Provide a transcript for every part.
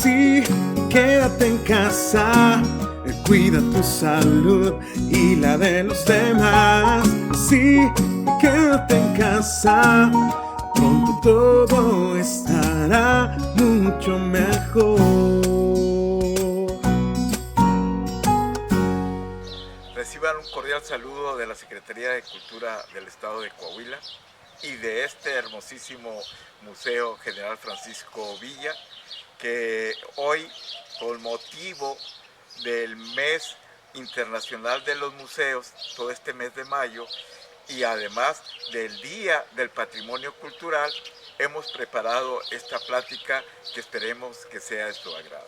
Sí, quédate en casa, cuida tu salud y la de los demás. Sí, quédate en casa, pronto todo estará mucho mejor. Reciban un cordial saludo de la Secretaría de Cultura del Estado de Coahuila y de este hermosísimo Museo General Francisco Villa, que hoy, con motivo del Mes Internacional de los Museos, todo este mes de mayo, y además del Día del Patrimonio Cultural, hemos preparado esta plática que esperemos que sea de su agrado.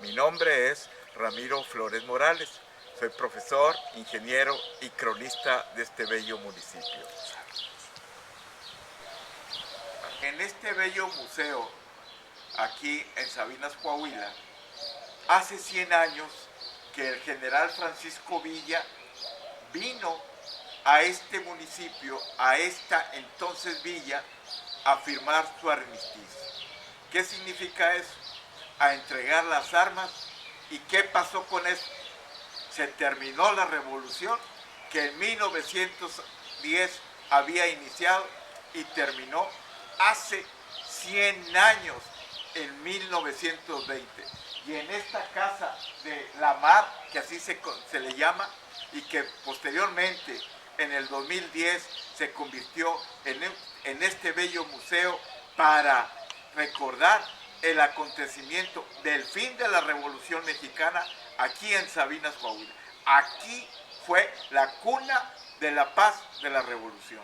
Mi nombre es Ramiro Flores Morales. Soy profesor, ingeniero y cronista de este bello municipio. En este bello museo, aquí en Sabinas, Coahuila, hace 100 años que el general Francisco Villa vino a este municipio, a esta entonces villa, a firmar su armisticio. ¿Qué significa eso? A entregar las armas. ¿Y qué pasó con eso? Se terminó la revolución que en 1910 había iniciado y terminó hace 100 años, en 1920. Y en esta casa de la Mar, que así se le llama, y que posteriormente en el 2010 se convirtió en este bello museo para recordar el acontecimiento del fin de la Revolución Mexicana aquí en Sabinas, Coahuila. Aquí fue la cuna de la paz de la Revolución.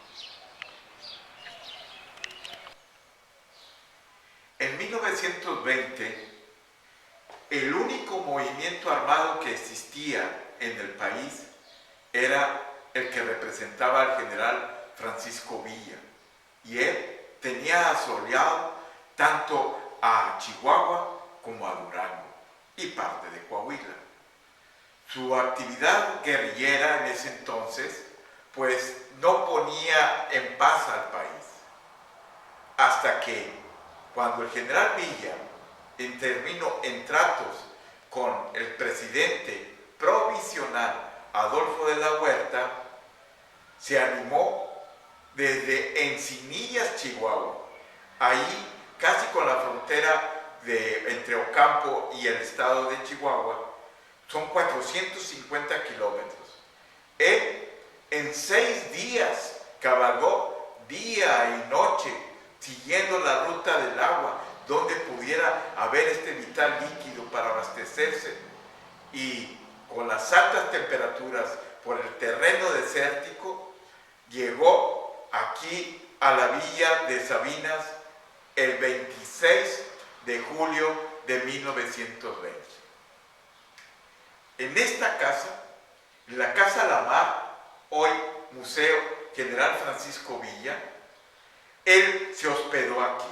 En 1920, el único movimiento armado que existía en el país era el que representaba al general Francisco Villa. Y él tenía asoleado tanto a Chihuahua como a Durango y parte de Coahuila. Su actividad guerrillera en ese entonces, pues no ponía en paz al país. Hasta que, cuando el general Villa intervino en tratos con el presidente provisional Adolfo de la Huerta, se animó desde Encinillas, Chihuahua, ahí casi con la frontera entre Ocampo y el estado de Chihuahua, son 450 kilómetros. Él en 6 días cabalgó día y noche siguiendo la ruta del agua, donde pudiera haber este vital líquido para abastecerse, y con las altas temperaturas por el terreno desértico, llegó aquí a la villa de Sabinas el 26 de julio de 1920. En esta casa, en la Casa La Mar, hoy Museo General Francisco Villa, él se hospedó aquí.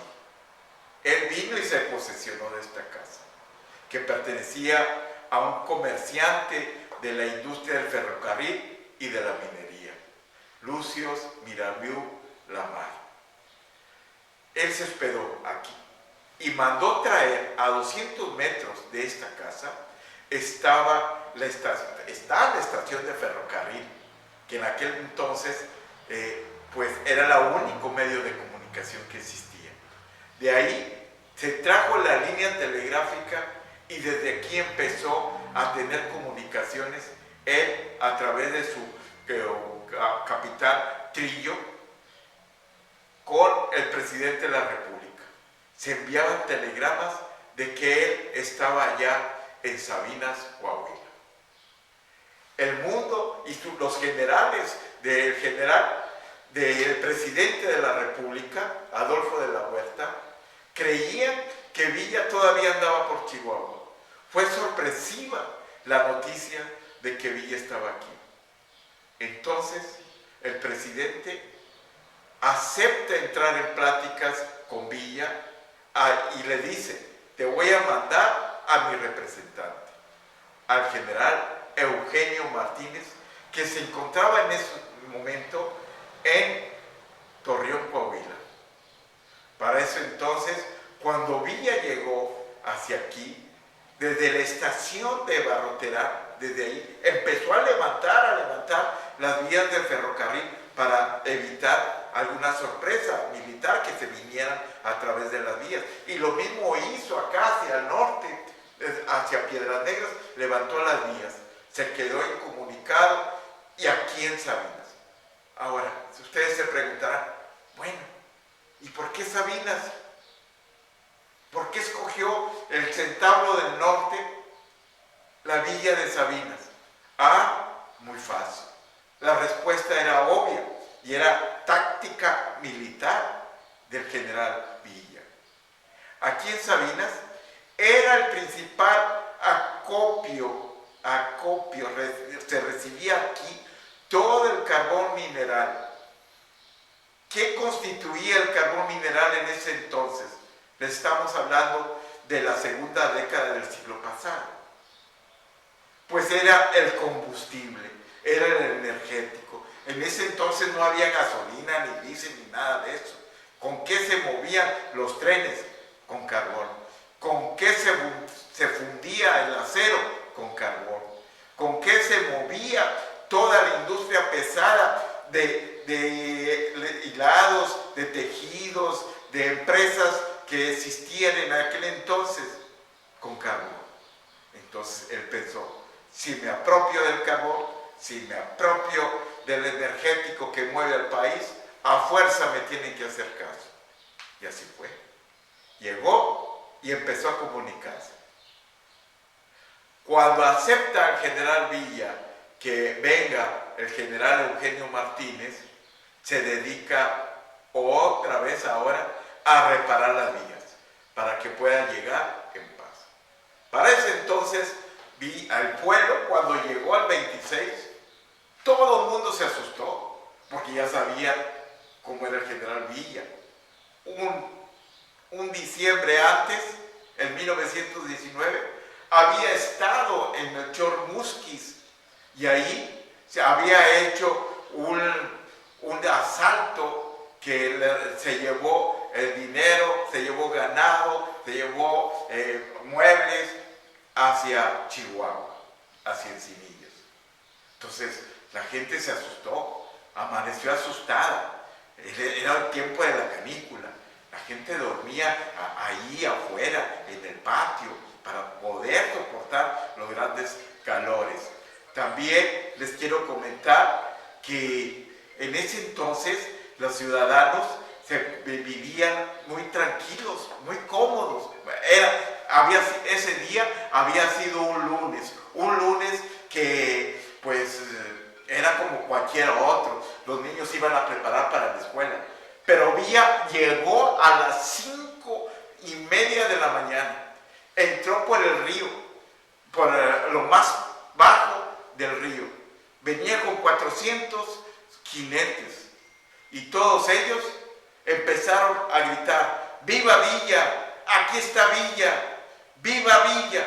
Él vino y se posesionó de esta casa, que pertenecía a un comerciante de la industria del ferrocarril y de la minería, Lucius Mirabeau Lamar. Él se hospedó aquí y mandó traer a 200 metros de esta casa, está la estación de ferrocarril, que en aquel entonces pues era el único medio de comunicación que existía. De ahí se trajo la línea telegráfica y desde aquí empezó a tener comunicaciones él a través de su capitán Trillo con el presidente de la República. Se enviaban telegramas de que él estaba allá en Sabinas, Coahuila. El mundo y los generales del presidente de la República, Adolfo de la Huerta, creían que Villa todavía andaba por Chihuahua. Fue sorpresiva la noticia de que Villa estaba aquí. Entonces, el presidente acepta entrar en pláticas con Villa y le dice: te voy a mandar a mi representante, al general Eugenio Martínez, que se encontraba en ese momento en Torreón, Coahuila. Para eso entonces, cuando Villa llegó hacia aquí, desde la estación de Barroterán, desde ahí, empezó a levantar las vías del ferrocarril para evitar alguna sorpresa militar que se vinieran a través de las vías. Y lo mismo hizo acá hacia el norte, hacia Piedras Negras, levantó las vías, se quedó incomunicado, y aquí en Sabinas. Ahora, si ustedes se preguntarán, bueno, ¿y por qué Sabinas? ¿Por qué escogió el Centablo del Norte, la villa de Sabinas? Muy fácil. La respuesta era obvia y era táctica militar del general Villa. Aquí en Sabinas era el principal acopio, se recibía aquí todo el carbón mineral. ¿Qué constituía el carbón mineral en ese entonces? Les estamos hablando de la segunda década del siglo pasado. Pues era el combustible, era el energético. En ese entonces no había gasolina, ni diésel, ni nada de eso. ¿Con qué se movían los trenes? Con carbón. ¿Con qué se fundía el acero? Con carbón. ¿Con qué se movía toda la industria pesada de hilados, de tejidos, de empresas que existían en aquel entonces? Con carbón. Entonces él pensó, si me apropio del carbón, si me apropio del energético que mueve al país, a fuerza me tienen que hacer caso. Y así fue. Llegó y empezó a comunicarse. Cuando acepta el general Villa que venga el general Eugenio Martínez, se dedica otra vez ahora a reparar las vías para que pueda llegar en paz. Para ese entonces, al pueblo, cuando llegó al 26, todo el mundo se asustó, porque ya sabía cómo era el general Villa. Un diciembre antes, en 1919, había estado en Melchor Musquiz, y ahí se había hecho un asalto que se llevó el dinero, se llevó ganado, se llevó muebles hacia Chihuahua, hacia Encinitas. Entonces la gente se asustó, amaneció asustada. Era el tiempo de la canícula. La gente dormía ahí afuera, en el patio, para poder soportar los grandes calores. También les quiero comentar que en ese entonces los ciudadanos vivían muy tranquilos, muy cómodos. Ese día había sido un lunes que pues era como cualquier otro. Los niños iban a preparar para la escuela. Pero Villa llegó a las 5:30 de la mañana. Entró por el río, por lo más bajo del río. Venía con 400 jinetes y todos ellos empezaron a gritar: ¡Viva Villa! ¡Aquí está Villa! ¡Viva Villa!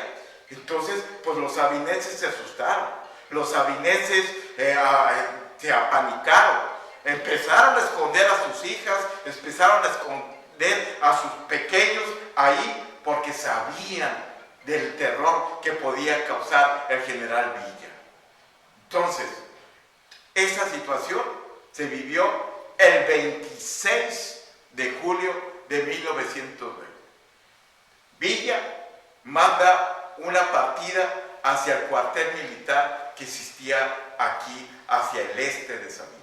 Entonces, pues los sabineses se asustaron. Los sabineses se apanicaron. Empezaron a esconder a sus hijas, empezaron a esconder a sus pequeños ahí, porque sabían del terror que podía causar el general Villa. Entonces, esa situación se vivió el 26 de julio de 1909. Villa manda una partida hacia el cuartel militar que existía aquí, hacia el este de Sabinas.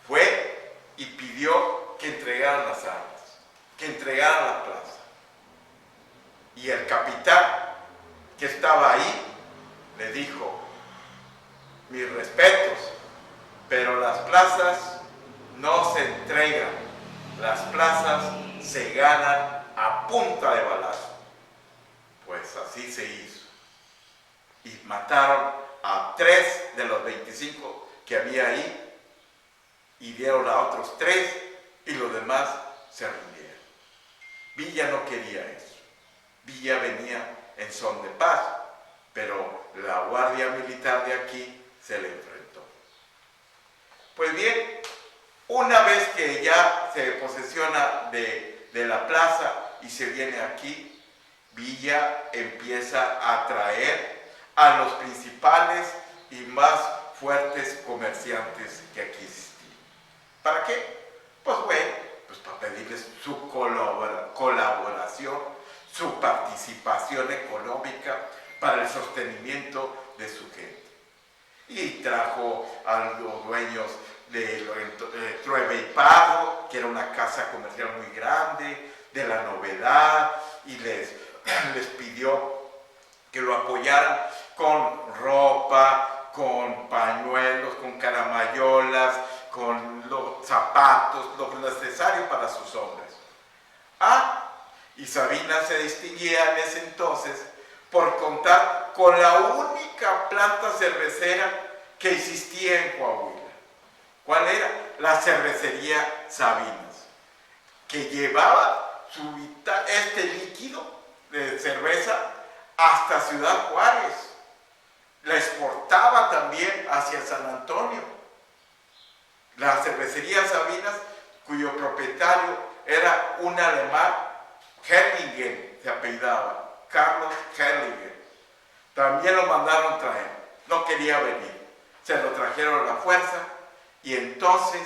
Fue y pidió que entregaran las armas, que entregaran la plaza. Y el capitán que estaba ahí le dijo: mis respetos, pero las plazas no se entregan, las plazas se ganan a punta de balazo. Pues así se hizo. Y mataron a 3 de los 25 que había ahí, y dieron a otros 3, y los demás se rindieron. Villa no quería eso. Villa venía en son de paz, pero la guardia militar de aquí se le enfrentó. Pues bien, una vez que ya se posesiona de la plaza y se viene aquí, Villa empieza a atraer a los principales y más fuertes comerciantes que aquí existían. ¿Para qué? Pues bueno, pues para pedirles su colaboración, su participación económica para el sostenimiento de su gente. Y trajo a los dueños de Trueba y Pago, que era una casa comercial muy grande, de La Novedad, y les pidió que lo apoyaran con ropa, con pañuelos, con caramayolas, con los zapatos, lo necesario para sus hombres. Y Sabinas se distinguía en ese entonces por contar con la única planta cervecera que existía en Coahuila. ¿Cuál era? La cervecería Sabinas, que llevaba este líquido de cerveza hasta Ciudad Juárez. La exportaba también hacia San Antonio. La cervecería Sabinas, cuyo propietario era un alemán, Herlingen se apellidaba, Carlos Herlingen. También lo mandaron traer, no quería venir. Se lo trajeron a la fuerza y entonces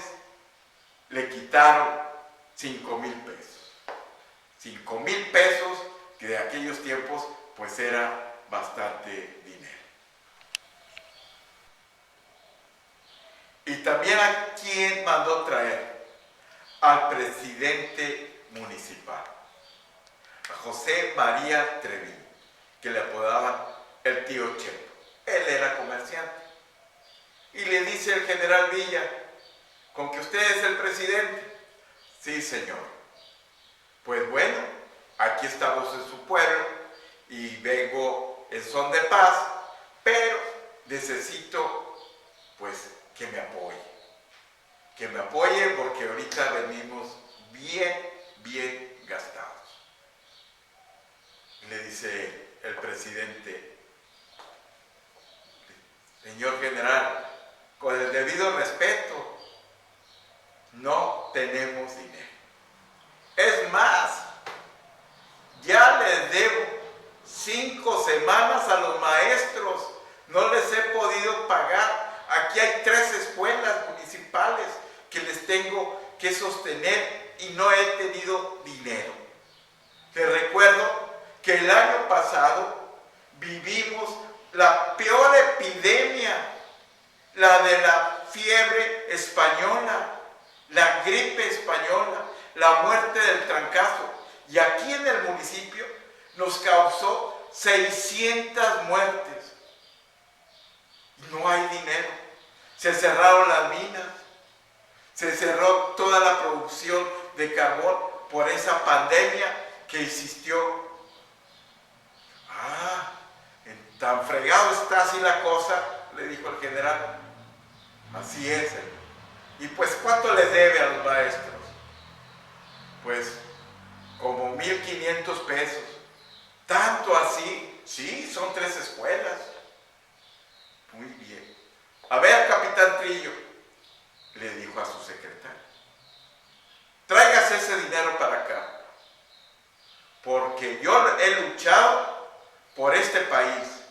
le quitaron 5,000 pesos. 5,000 pesos, que de aquellos tiempos pues era bastante dinero. Y también a quién mandó traer, al presidente municipal, a José María Treviño, que le apodaban el tío Chepo. Él era comerciante. Y le dice el general Villa: ¿con que usted es el presidente? Sí, señor. Pues bueno, aquí estamos en su pueblo y vengo en son de paz, pero necesito pues que me apoye. Que me apoye porque ahorita venimos bien gastados. Le dice el presidente: señor general, con el debido respeto, no tenemos dinero. Es más, ya les debo 5 semanas a los maestros, no les he podido pagar. Aquí hay 3 escuelas municipales que les tengo que sostener y no he tenido dinero. Te recuerdo que el año pasado vivimos la peor epidemia, la de la fiebre española, la gripe española, la muerte del trancazo. Y aquí en el municipio nos causó 600 muertes. No hay dinero. Se cerraron las minas, se cerró toda la producción de carbón por esa pandemia que existió. Tan fregado está así la cosa, le dijo el general. Así es, señor. ¿Y pues cuánto le debe a los maestros? Pues como 1,500 pesos. ¿Tanto así? Sí, son 3 escuelas. Muy bien. A ver, capitán Trillo, le dijo a su secretario, tráigase ese dinero para acá, porque yo he luchado por este país,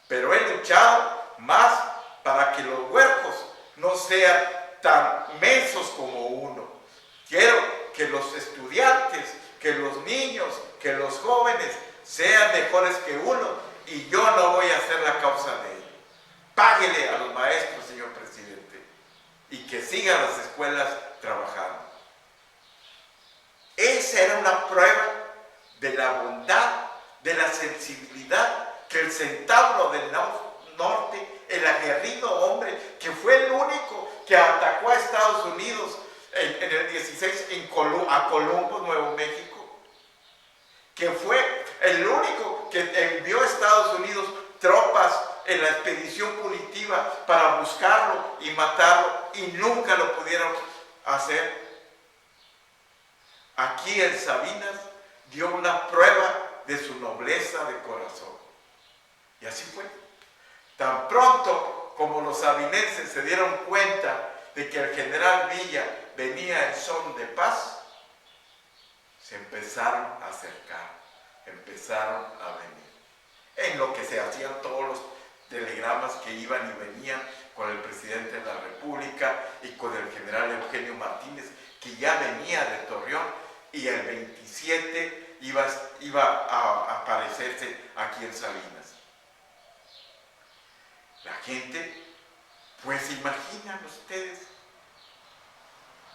pero he luchado más para que los huercos no sean tan mensos como uno. Quiero que los estudiantes, que los niños, que los jóvenes sean mejores que uno, y yo no voy a ser la causa de ello. Páguele a los maestros, señor presidente, y que sigan las escuelas trabajando. Esa era una prueba de la bondad, de la sensibilidad que el centauro del norte, el aguerrido hombre, que fue el único que atacó a Estados Unidos en el 16 a Colombo, Nuevo México, que fue el único que envió a Estados Unidos tropas en la expedición punitiva para buscarlo y matarlo, y nunca lo pudieron hacer. Aquí en Sabinas dio una prueba de su nobleza de corazón. Y así fue. Tan pronto como los sabinenses se dieron cuenta de que el general Villa venía en son de paz, se empezaron a acercar. empezaron a venir. En lo que se hacían todos los telegramas que iban y venían con el presidente de la República y con el general Eugenio Martínez, que ya venía de Torreón, y el 27 iba a aparecerse aquí en Sabinas. La gente, pues imaginan ustedes,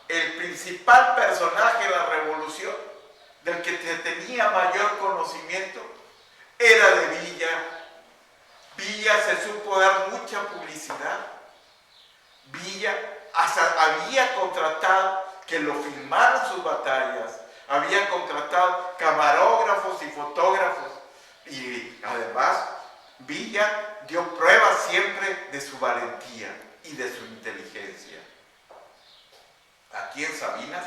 el principal personaje de la revolución, del que tenía mayor conocimiento, era de Villa. Villa se supo dar mucha publicidad. Villa hasta había contratado que lo filmaran sus batallas, había contratado camarógrafos y fotógrafos, y además Villa dio pruebas siempre de su valentía y de su inteligencia. Aquí en Sabinas,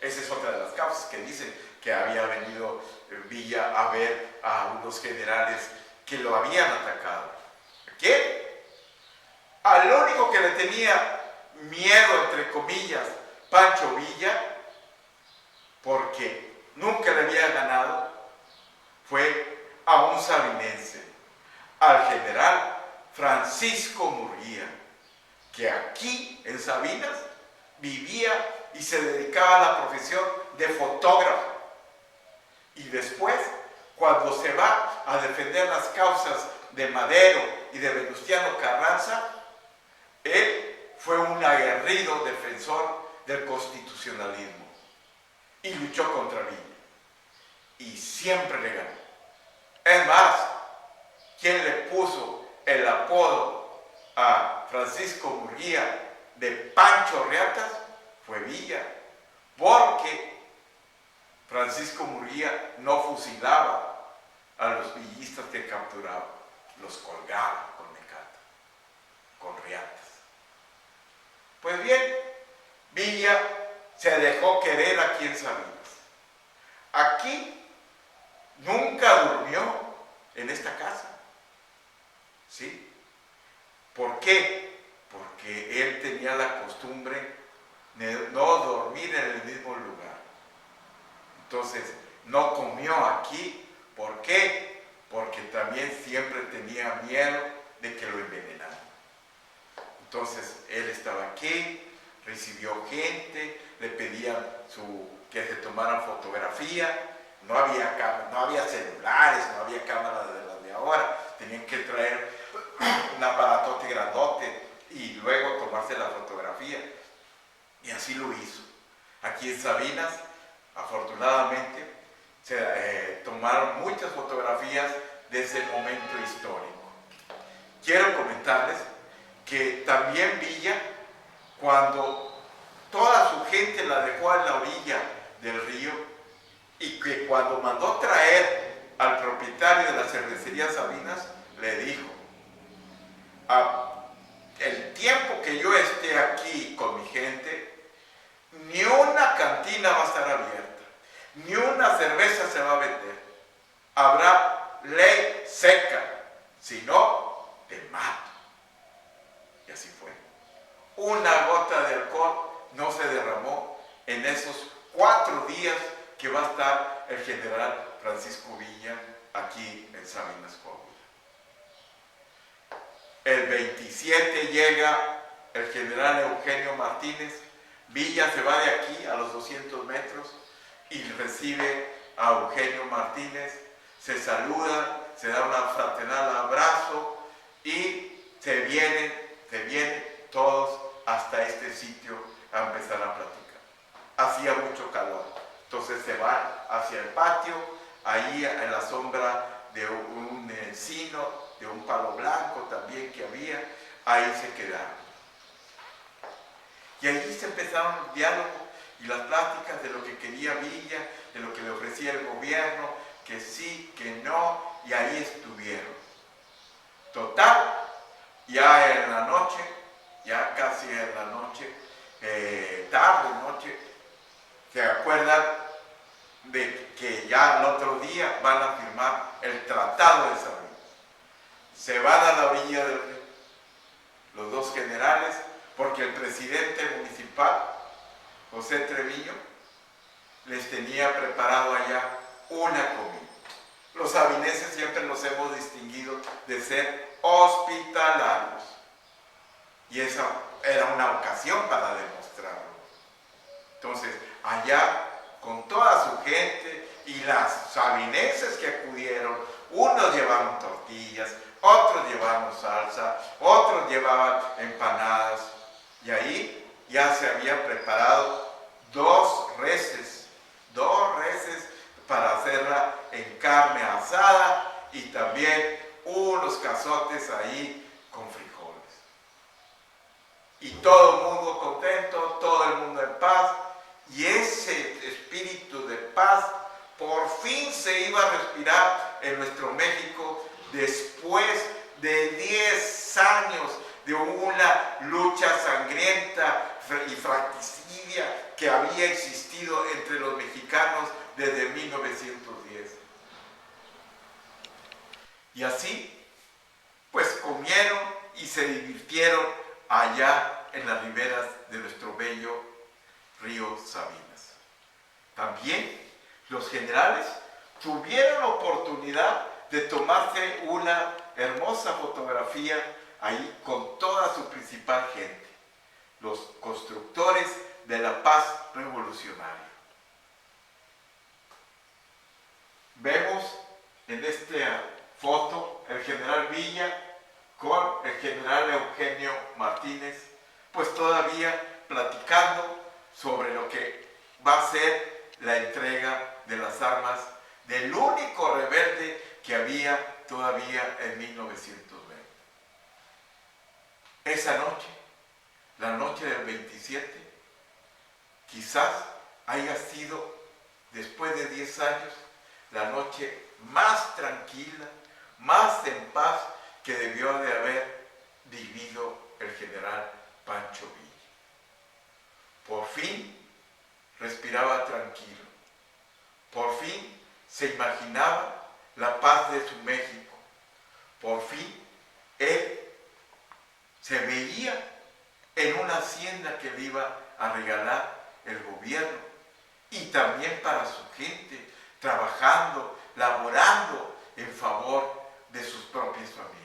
esa es otra de las causas que dicen que había venido Villa a ver a unos generales que lo habían atacado. ¿Quién? Al único que le tenía miedo, entre comillas, Pancho Villa, porque nunca le había ganado, fue a un sabinense, al general Francisco Murguía, que aquí en Sabinas vivía y se dedicaba a la profesión de fotógrafo. Y después, cuando se va a defender las causas de Madero y de Venustiano Carranza, él fue un aguerrido defensor del constitucionalismo y luchó contra Villa. Y siempre le ganó. Es más, quien le puso el apodo a Francisco Murguía de Pancho Reatas fue Villa, porque Francisco Murguía no fusilaba a los villistas que capturaba, los colgaba con mecate, con riatas. Pues bien, Villa se dejó querer aquí en Sabinas. Aquí nunca durmió en esta casa. ¿Sí? ¿Por qué? Porque él tenía la costumbre de no dormir en el mismo lugar. Entonces, no comió aquí. ¿Por qué? Porque también siempre tenía miedo de que lo envenenaran. Entonces, él estaba aquí, recibió gente, le pedían que se tomaran fotografía. No había celulares, no había cámaras de las de ahora. Tenían que traer un aparatote grandote y luego tomarse la fotografía. Y así lo hizo. Aquí en Sabinas, afortunadamente, se tomaron muchas fotografías de ese momento histórico. Quiero comentarles que también Villa, cuando toda su gente la dejó a la orilla del río, y que cuando mandó traer al propietario de la cervecería Sabinas, le dijo: el tiempo que yo esté aquí con mi gente, ni una cantina va a estar abierta, ni una cerveza se va a vender. Habrá ley seca, si no, te mato. Y así fue. Una gota de alcohol no se derramó en esos 4 días que va a estar el general Francisco Villa aquí en Sabinas, Coahuila. El 27 llega el general Eugenio Martínez. Villa se va de aquí a los 200 metros y recibe a Eugenio Martínez, se saluda, se da una fraternal abrazo y se vienen todos hasta este sitio a empezar a platicar. Hacía mucho calor, entonces se van hacia el patio, ahí en la sombra de un encino, de un palo blanco también que había, ahí se quedaron. Y allí se empezaron el diálogo y las pláticas de lo que quería Villa, de lo que le ofrecía el gobierno, que sí, que no, y ahí estuvieron. Total, ya en la noche, ya casi en la noche, tarde noche, se acuerdan de que ya el otro día van a firmar el Tratado de Sabinas. Se van a la orilla del río, los dos generales, porque el presidente municipal, José Treviño, les tenía preparado allá una comida. Los sabineses siempre nos hemos distinguido de ser hospitalarios. Y esa era una ocasión para demostrarlo. Entonces, allá, con toda su gente y las sabineses que acudieron, unos llevaban tortillas, otros llevaban salsa, otros llevaban empanadas. Y ahí ya se habían preparado dos reses para hacerla en carne asada y también unos cazotes ahí con frijoles. Y todo el mundo contento, todo el mundo en paz, y ese espíritu de paz por fin se iba a respirar en nuestro México después de 10 años de una lucha sangrienta y fratricida que había existido entre los mexicanos desde 1910. Y así, pues comieron y se divirtieron allá en las riberas de nuestro bello río Sabinas. También los generales tuvieron la oportunidad de tomarse una hermosa fotografía ahí con toda su principal gente, los constructores de la paz revolucionaria. Vemos en esta foto el general Villa con el general Eugenio Martínez, pues todavía platicando sobre lo que va a ser la entrega de las armas del único rebelde que había todavía en 1920. Esa noche, la noche del 27, quizás haya sido, después de 10 años, la noche más tranquila, más en paz que debió de haber vivido el general Pancho Villa. Por fin respiraba tranquilo, por fin se imaginaba la paz de su México, por fin él se veía en una hacienda que le iba a regalar el gobierno y también para su gente, trabajando, laborando en favor de sus propias familias.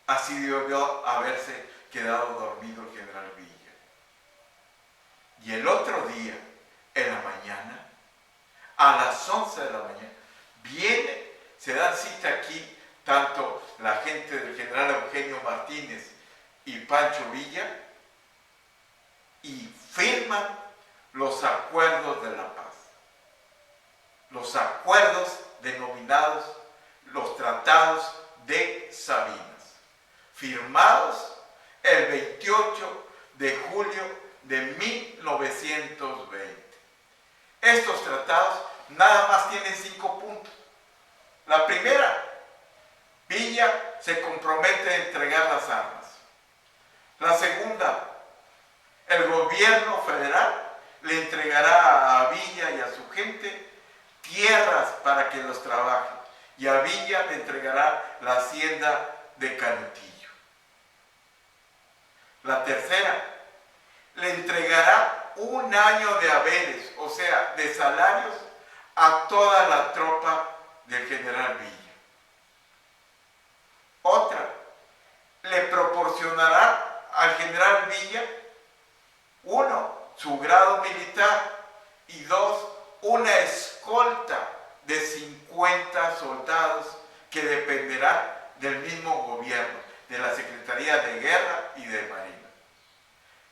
Así debió haberse quedado dormido el general Villa. Y el otro día, en la mañana, a las 11 de la mañana, se dan cita aquí tanto la gente del general Eugenio Martínez y Pancho Villa y firman los acuerdos de la paz. Los acuerdos denominados los tratados de Sabinas, firmados el 28 de julio de 1920. Estos tratados nada más tienen 5 puntos. La primera, Villa se compromete a entregar las armas. La segunda, el gobierno federal le entregará a Villa y a su gente tierras para que los trabajen, y a Villa le entregará la hacienda de Canutillo. La tercera, le entregará 1 año de haberes, o sea, de salarios, a toda la tropa del general Villa. Otra, le proporcionará al general Villa, 1, su grado militar, y 2, una escolta de 50 soldados que dependerán del mismo gobierno, de la Secretaría de Guerra y de Marina.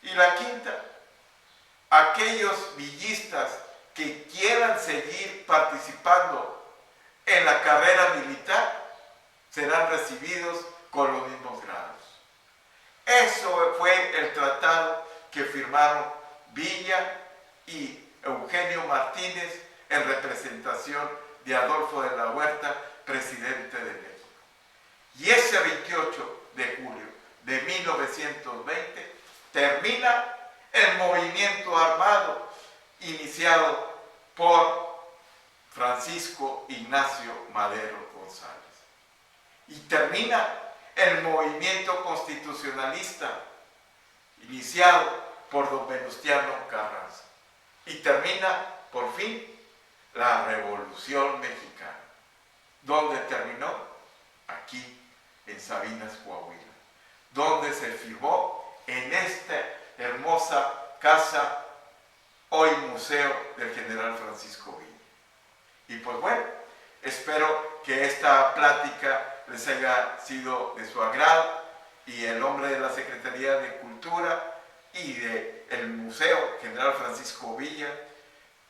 Y la quinta, aquellos villistas que quieran seguir participando en la carrera militar serán recibidos con los mismos grados. Eso fue el tratado que firmaron Villa y Eugenio Martínez en representación de Adolfo de la Huerta, presidente de México. Y ese 28 de julio de 1920 termina el movimiento armado iniciado por Francisco Ignacio Madero González. Y termina el movimiento constitucionalista iniciado por don Venustiano Carranza. Y termina, por fin, la Revolución Mexicana. ¿Dónde terminó? Aquí, en Sabinas, Coahuila, donde se firmó en esta hermosa casa, hoy museo del general Francisco Villa. Y pues bueno, espero que esta plática les haya sido de su agrado y el nombre de la Secretaría de Cultura y del Museo General Francisco Villa,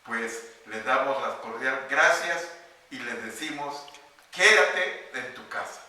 pues les damos las cordiales gracias y les decimos, quédate en tu casa.